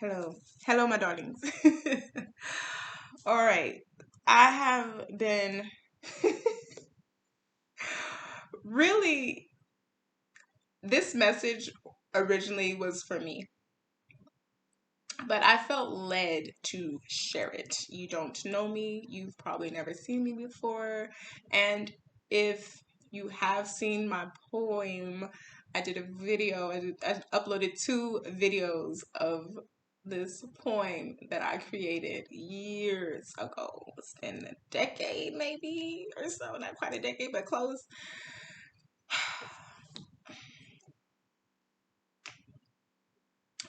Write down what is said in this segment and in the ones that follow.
Hello. Hello, my darlings. All right. I have been really, this message originally was for me, but I felt led to share it. You don't know me, you've probably never seen me before. And if you have seen my poem, I did a video, I uploaded two videos of this poem that I created years ago. It's been a decade, maybe, or so. Not quite a decade, but close.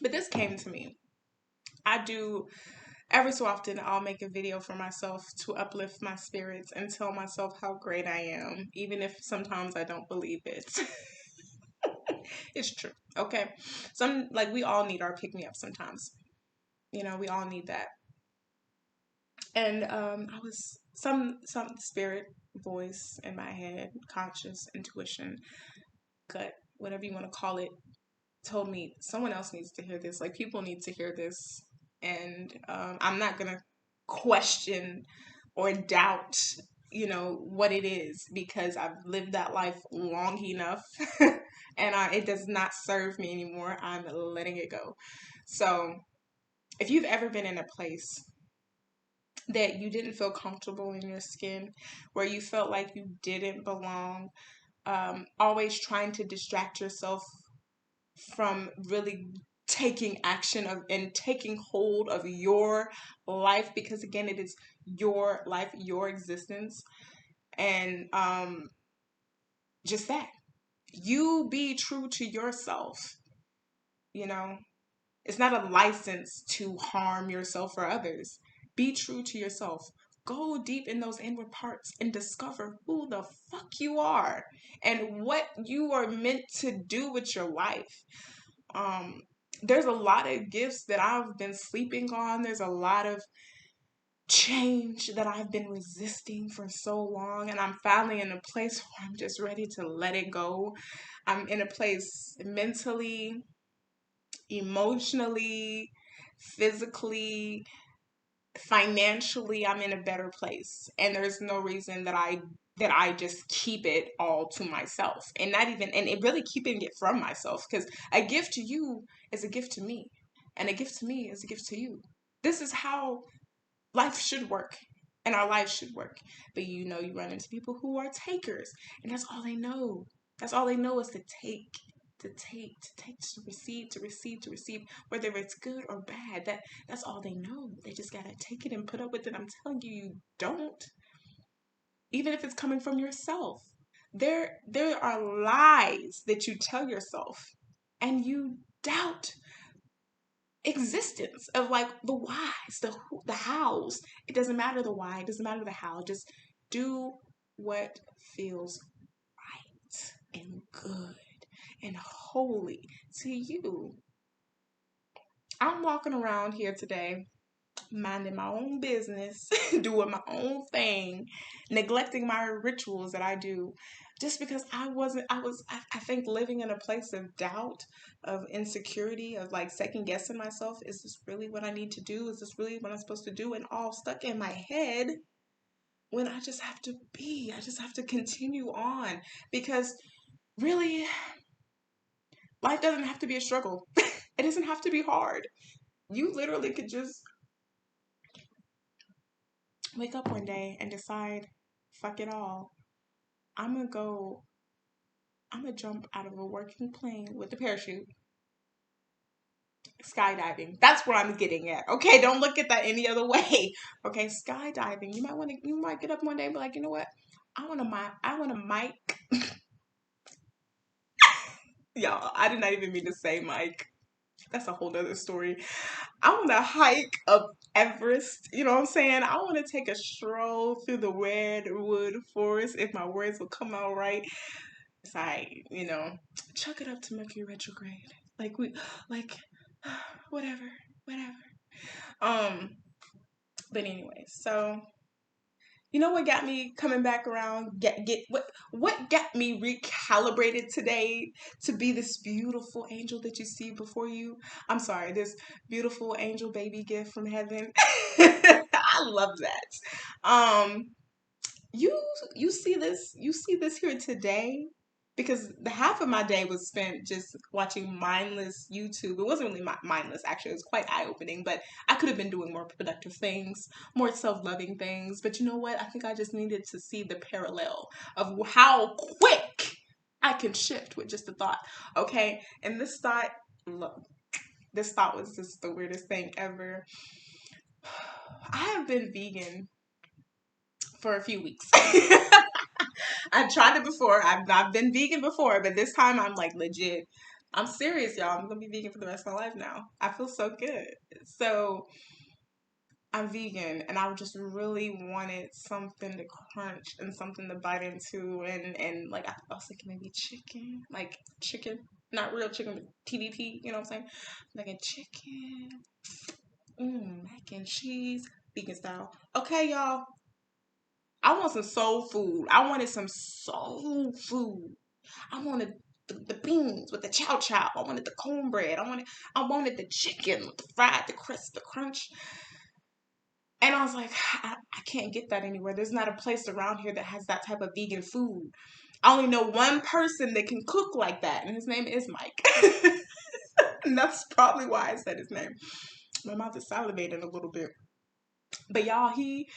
But this came to me. I do every so often, I'll make a video for myself to uplift my spirits and tell myself how great I am, even if sometimes I don't believe it. It's true. Okay. Like, we all need our pick me up sometimes. We all need that. And I was some spirit voice in my head, conscious intuition, gut, whatever you want to call it, told me someone else needs to hear this. Like, people need to hear this, and I'm not gonna question or doubt, what it is, because I've lived that life long enough, and it does not serve me anymore. I'm letting it go. So, if you've ever been in a place that you didn't feel comfortable in your skin, where you felt like you didn't belong, always trying to distract yourself from really taking action of and taking hold of your life, because again, it is your life, your existence. And just that, you be true to yourself. you know it's not a license to harm yourself or others. Be true to yourself. Go deep in those inward parts and discover who the fuck you are and what you are meant to do with your life. um there's a lot of gifts that I've been sleeping on. There's a lot of change that I've been resisting for so long, and I'm finally in a place where I'm just ready to let it go. I'm in a place mentally, emotionally, physically, financially. I'm in a better place, and there's no reason that I just keep it all to myself, and not even, and it really keeping it from myself, because a gift to you is a gift to me, and a gift to me is a gift to you. This is how life should work, and our lives should work. But you run into people who are takers, and that's all they know. That's all they know is to take, to receive, to receive, to receive, whether it's good or bad. That's all they know. They just gotta take it and put up with it. I'm telling you, you don't. Even if it's coming from yourself, there are lies that you tell yourself, and you doubt existence of, like, the whys, the hows. It doesn't matter the why, it doesn't matter the how. Just do what feels right and good and holy to you. I'm walking around here today, minding my own business, doing my own thing, neglecting my rituals that I do, just because I think, living in a place of doubt, of insecurity, of like second guessing myself. Is this really what I need to do? Is this really what I'm supposed to do? And all stuck in my head, when I just have to continue on, because really, life doesn't have to be a struggle. It doesn't have to be hard. You literally could just wake up one day and decide, fuck it all. I'm gonna go, I'm gonna jump out of a working plane with a parachute, skydiving. That's where I'm getting at. Okay, don't look at that any other way. Okay, skydiving. You might get up one day and be like, you know what? I want to mic. Y'all, I did not even mean to say mic. That's a whole other story. I want to hike up Everest. You know what I'm saying? I want to take a stroll through the redwood forest, if my words will come out right. I, chuck it up to Mercury retrograde. Like, whatever, whatever. Um, but anyway, so You know what got me coming back around? What got me recalibrated today to be this beautiful angel that you see before you? I'm sorry, this beautiful angel baby gift from heaven. I love that. You you see this here today, because the half of my day was spent just watching mindless YouTube. It wasn't really mindless, actually. It was quite eye-opening, but I could have been doing more productive things, more self-loving things. But you know what? I think I just needed to see the parallel of how quick I can shift with just a thought. Okay, and look, this thought was just the weirdest thing ever. I have been vegan for a few weeks. I tried it before. I've been vegan before, but this time I'm like legit. I'm serious, y'all. I'm gonna be vegan for the rest of my life now. I feel so good. So I'm vegan, and I just really wanted something to crunch and something to bite into, and like I was thinking maybe chicken, like chicken, not real chicken, but TVP. You know what I'm saying? Like a chicken, mac and cheese, vegan style. Okay, y'all. I want some soul food. I wanted some soul food. I wanted the beans with the chow chow. I wanted the cornbread. I wanted the chicken with the fried, the crisp, the crunch. And I was like, I can't get that anywhere. There's not a place around here that has that type of vegan food. I only know one person that can cook like that, and his name is Mike. And that's probably why I said his name. My mouth is salivating a little bit. But y'all, he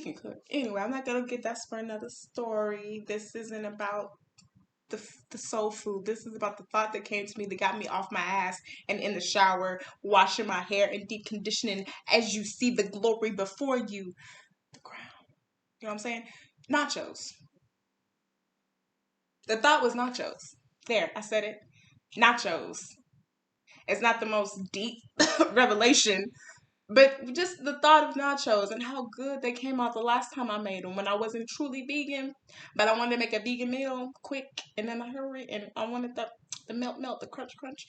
can cook. Anyway, I'm not gonna get that for another story. This isn't about the soul food. This is about the thought that came to me that got me off my ass and in the shower, washing my hair and deep conditioning as you see the glory before you. The crown. You know what I'm saying? Nachos. The thought was nachos. There, I said it. Nachos. It's not the most deep revelation, but just the thought of nachos and how good they came out the last time I made them when I wasn't truly vegan, but I wanted to make a vegan meal quick and in a hurry, and I wanted the melt, the crunch crunch.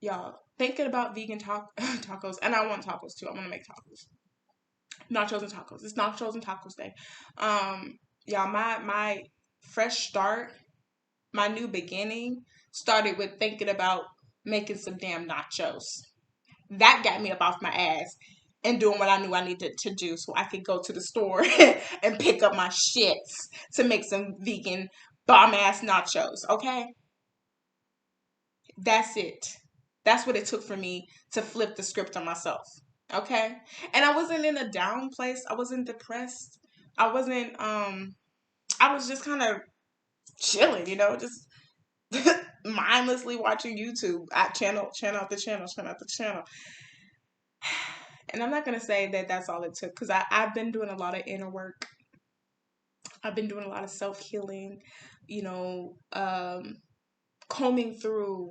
Y'all, thinking about vegan tacos, and I want tacos too. I want to make tacos, nachos and tacos. It's nachos and tacos day. Y'all, my fresh start, my new beginning started with thinking about making some damn nachos. That got me up off my ass and doing what I knew I needed to do so I could go to the store and pick up my shits to make some vegan bomb ass nachos. Okay? That's it. That's what it took for me to flip the script on myself. Okay? And I wasn't in a down place. I wasn't depressed. I wasn't I was just kind of chilling, just mindlessly watching YouTube. I channel out the channel. And I'm not going to say that that's all it took, because I've been doing a lot of inner work. I've been doing a lot of self-healing, combing through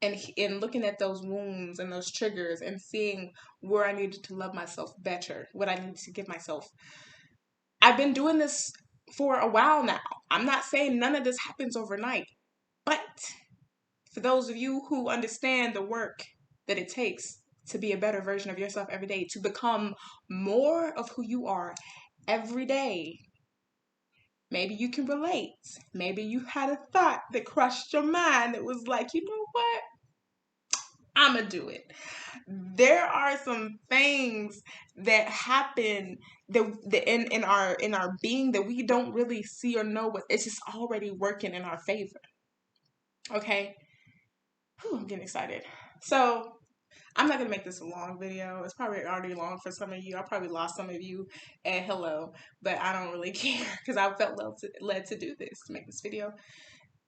and looking at those wounds and those triggers and seeing where I needed to love myself better, what I needed to give myself. I've been doing this for a while now. I'm not saying none of this happens overnight, but for those of you who understand the work that it takes to be a better version of yourself every day, to become more of who you are every day, maybe you can relate. Maybe you had a thought that crushed your mind that was like, you know what? I'm going to do it. There are some things that happen in our being that we don't really see or know, but it's just already working in our favor. Okay? Whew, I'm getting excited. So I'm not gonna make this a long video. It's probably already long for some of you. I probably lost some of you at hello, but I don't really care because I felt led to do this, to make this video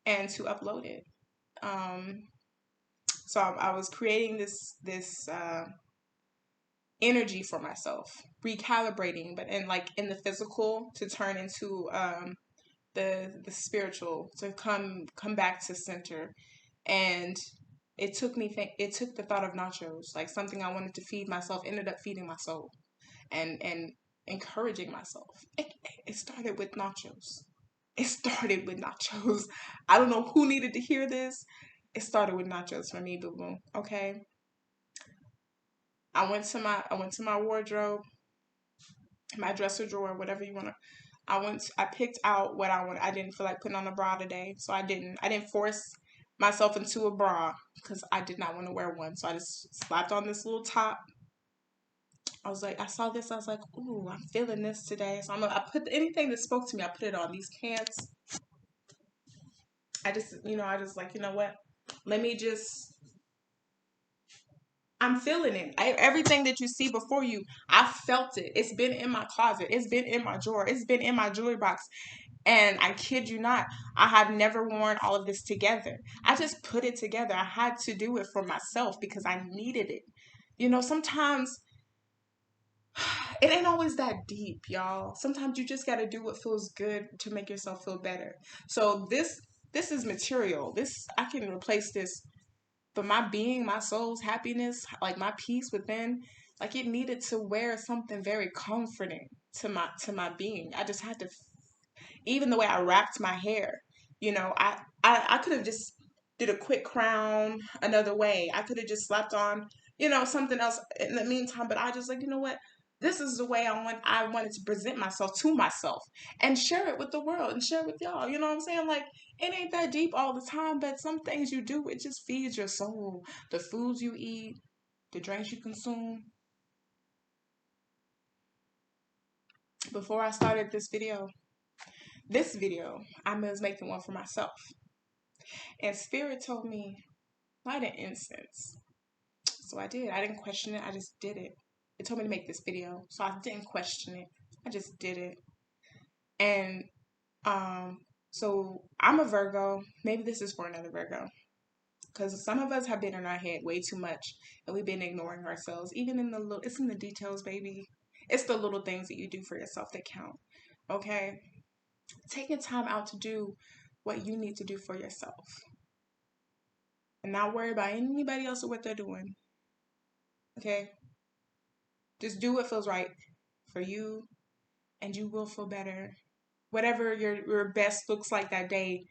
and to upload it. So I was creating this energy for myself, recalibrating, but in the physical to turn into the spiritual, to come back to center. And it took the thought of nachos, like something I wanted to feed myself, ended up feeding my soul and encouraging myself. It started with nachos. It started with nachos. I don't know who needed to hear this. It started with nachos for me, boo boo. Okay. I went to my wardrobe. my dresser drawer, whatever you want to. I picked out what I wanted. I didn't feel like putting on a bra today, so I didn't force myself into a bra because I did not want to wear one. So I just slapped on this little top. I was like, I saw this. I was like, ooh, I'm feeling this today. So I put anything that spoke to me. I put it on. These pants. I just like, you know what? Let me just. I'm feeling it. Everything that you see before you, I felt it. It's been in my closet. It's been in my drawer. It's been in my jewelry box. And I kid you not, I had never worn all of this together. I just put it together. I had to do it for myself because I needed it. Sometimes it ain't always that deep, y'all. Sometimes you just got to do what feels good to make yourself feel better. So this is material. This I can replace this, but my being, my soul's happiness, like my peace within, like it needed to wear something very comforting to my being. I just had to, even the way I wrapped my hair, I could have just did a quick crown another way. I could have just slapped on, something else in the meantime. But I just like, you know what? This is the way I wanted to present myself to myself and share it with the world and share it with y'all. You know what I'm saying? Like it ain't that deep all the time, but some things you do, it just feeds your soul. The foods you eat, the drinks you consume. Before I started this video, I was making one for myself. And Spirit told me, light an incense. So I did. I didn't question it. I just did it. It told me to make this video. So I didn't question it. I just did it. And so I'm a Virgo. Maybe this is for another Virgo. Because some of us have been in our head way too much and we've been ignoring ourselves. Even in the little, it's in the details, baby. It's the little things that you do for yourself that count. Okay? Taking time out to do what you need to do for yourself. And not worry about anybody else or what they're doing. Okay? Just do what feels right for you and you will feel better. Whatever your best looks like that day,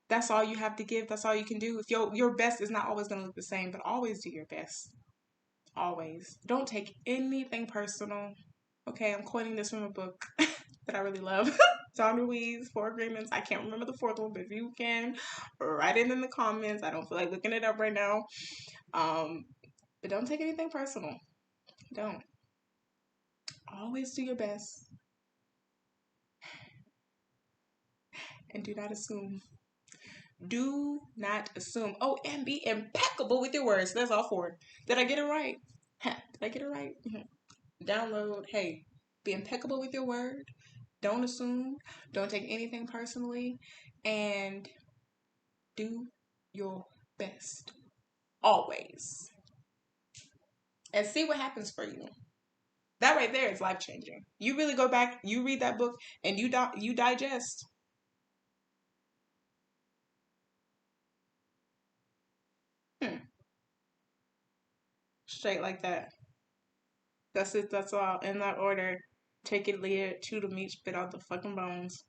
that's all you have to give. That's all you can do. If your best is not always going to look the same, but always do your best. Always. Don't take anything personal. Okay, I'm quoting this from a book that I really love. John Ruiz, Four Agreements. I can't remember the fourth one, but if you can, write it in the comments. I don't feel like looking it up right now. But don't take anything personal. Don't. Always do your best. And do not assume. Do not assume. Oh, and be impeccable with your words. That's all for it. Did I get it right? Did I get it right? Download. Hey, be impeccable with your word. Don't assume. Don't take anything personally. And do your best. Always. And see what happens for you. That right there is life changing. You really go back, you read that book, and you digest. Straight like that. That's it. That's all. In that order. Take it, lead it, chew the meat, spit out the fucking bones.